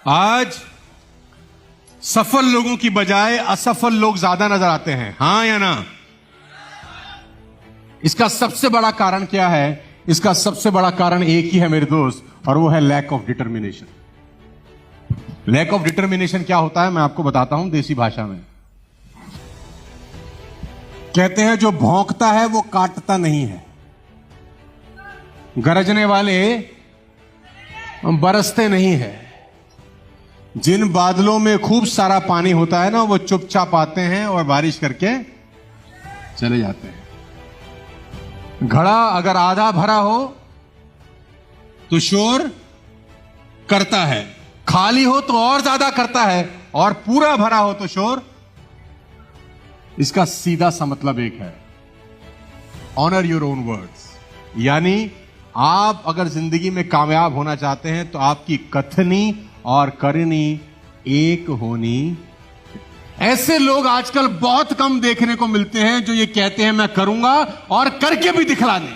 आज सफल लोगों की बजाय असफल लोग ज्यादा नजर आते हैं, हां या ना? इसका सबसे बड़ा कारण क्या है? इसका सबसे बड़ा कारण एक ही है मेरे दोस्त, और वो है lack of determination. Lack of determination क्या होता है मैं आपको बताता हूं देसी भाषा में। कहते हैं जो भौंकता है वो काटता नहीं है, गरजने वाले बरसते नहीं है। जिन बादलों में खूब सारा पानी होता है ना, वो चुपचाप आते हैं और बारिश करके चले जाते हैं। घड़ा अगर आधा भरा हो तो शोर करता है, खाली हो तो और ज्यादा करता है, और पूरा भरा हो तो शोर। इसका सीधा सा मतलब एक है, ऑनर योर ओन वर्ड्स। यानी आप अगर जिंदगी में कामयाब होना चाहते हैं तो आपकी कथनी और करनी एक होनी। ऐसे लोग आजकल बहुत कम देखने को मिलते हैं जो ये कहते हैं मैं करूंगा और करके भी दिखला दें।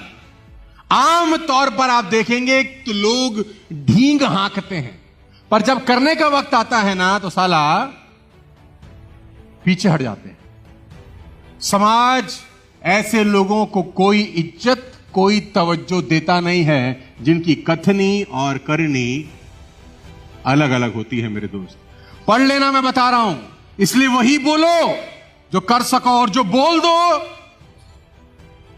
आम तौर पर आप देखेंगे तो लोग ढींग हाँकते हैं, पर जब करने का वक्त आता है ना तो साला पीछे हट जाते हैं। समाज ऐसे लोगों को कोई इज्जत, कोई तवज्जो देता नहीं है जिनकी कथनी और करनी अलग अलग होती है मेरे दोस्त। पढ़ लेना, मैं बता रहा हूं, इसलिए वही बोलो जो कर सको, और जो बोल दो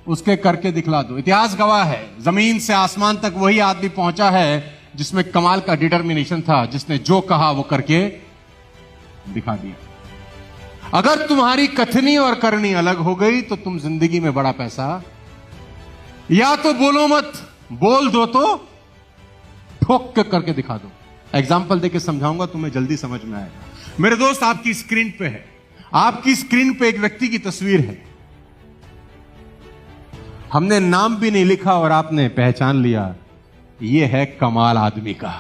उसके करके दिखला दो। इतिहास गवाह है, जमीन से आसमान तक वही आदमी पहुंचा है जिसमें कमाल का डिटर्मिनेशन था, जिसने जो कहा वो करके दिखा दिया। अगर तुम्हारी कथनी और करनी अलग हो गई तो तुम जिंदगी में बड़ा पैसा, या तो बोलो मत, बोल दो तो ठोक के करके दिखा दो। एग्जाम्पल देके समझाऊंगा, तुम्हें जल्दी समझ में आएगा। मेरे दोस्त, आपकी स्क्रीन पे है, आपकी स्क्रीन पे एक व्यक्ति की तस्वीर है। हमने नाम भी नहीं लिखा और आपने पहचान लिया, यह है कमाल आदमी का,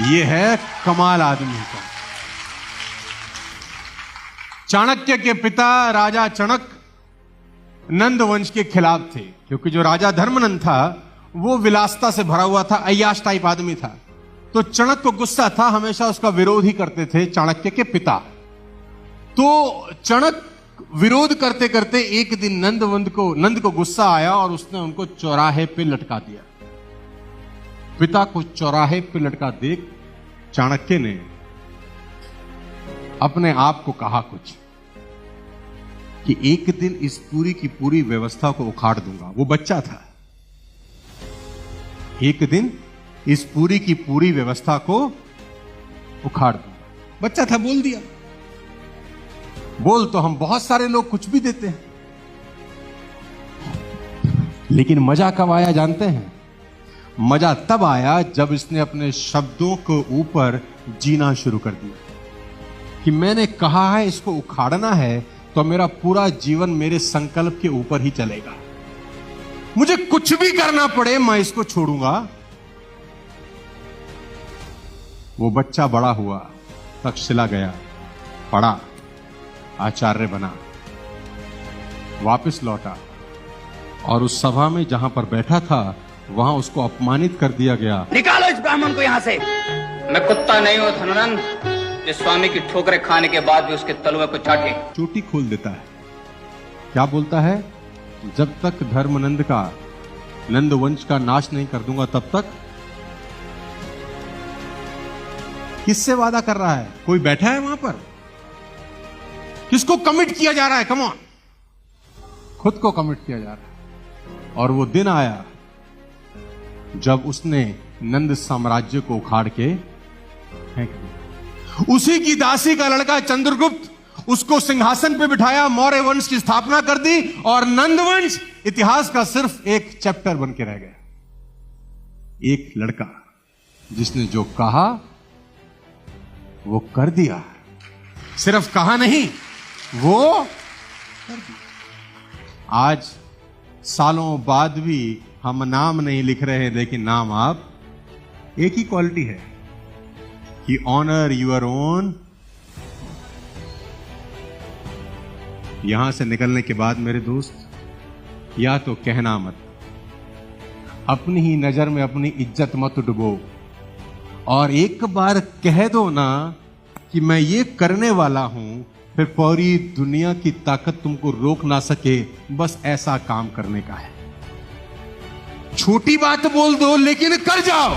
यह है कमाल आदमी का। चाणक्य के पिता राजा चणक नंद वंश के खिलाफ थे, क्योंकि जो राजा धर्मनंद था वो विलासता से भरा हुआ था, अय्याश टाइप आदमी था। तो चणक को गुस्सा था, हमेशा उसका विरोध ही करते थे चाणक्य के पिता। तो चणक विरोध करते करते एक दिन नंद को गुस्सा आया और उसने उनको चौराहे पे लटका दिया। पिता को चौराहे पे लटका देख चाणक्य ने अपने आप को कहा कुछ कि एक दिन इस पूरी की पूरी व्यवस्था को उखाड़ दूंगा। वो बच्चा था, एक दिन इस पूरी की पूरी व्यवस्था को उखाड़ दूंगा। बच्चा था, बोल दिया। बोल तो हम बहुत सारे लोग कुछ भी देते हैं, लेकिन मजा कब आया जानते हैं? मजा तब आया जब इसने अपने शब्दों को ऊपर जीना शुरू कर दिया कि मैंने कहा है इसको उखाड़ना है तो मेरा पूरा जीवन मेरे संकल्प के ऊपर ही चलेगा। मुझे कुछ भी करना पड़े मैं इसको छोड़ूंगा। वो बच्चा बड़ा हुआ, तक्षशिला गया, पढ़ा, आचार्य बना, वापस लौटा, और उस सभा में जहां पर बैठा था वहां उसको अपमानित कर दिया गया। निकालो इस ब्राह्मण को यहां से। मैं कुत्ता नहीं हूं धनानंद, जिस स्वामी की ठोकरें खाने के बाद भी उसके तलवे को चाटे। चोटी खोल देता है। क्या बोलता है? जब तक धर्मनंद का, नंद वंश का नाश नहीं कर दूंगा तब तक। किससे वादा कर रहा है? कोई बैठा है वहां पर? किसको कमिट किया जा रहा है? कम ऑन, खुद को कमिट किया जा रहा है। और वो दिन आया जब उसने नंद साम्राज्य को उखाड़ के फेंक दिया। उसी की दासी का लड़का चंद्रगुप्त उसको सिंहासन पे बिठाया, मौर्य वंश की स्थापना कर दी, और नंद वंश इतिहास का सिर्फ एक चैप्टर बन के रह गया। एक लड़का जिसने जो कहा वो कर दिया, सिर्फ कहा नहीं, वो कर दिया। आज सालों बाद भी हम नाम नहीं लिख रहे, लेकिन नाम आप, एक ही क्वालिटी है कि ऑनर यूर ओन। यहां से निकलने के बाद मेरे दोस्त, या तो कहना मत, अपनी ही नजर में अपनी इज्जत मत डुबो, और एक बार कह दो ना कि मैं ये करने वाला हूं, फिर पूरी दुनिया की ताकत तुमको रोक ना सके। बस ऐसा काम करने का है। छोटी बात बोल दो लेकिन कर जाओ।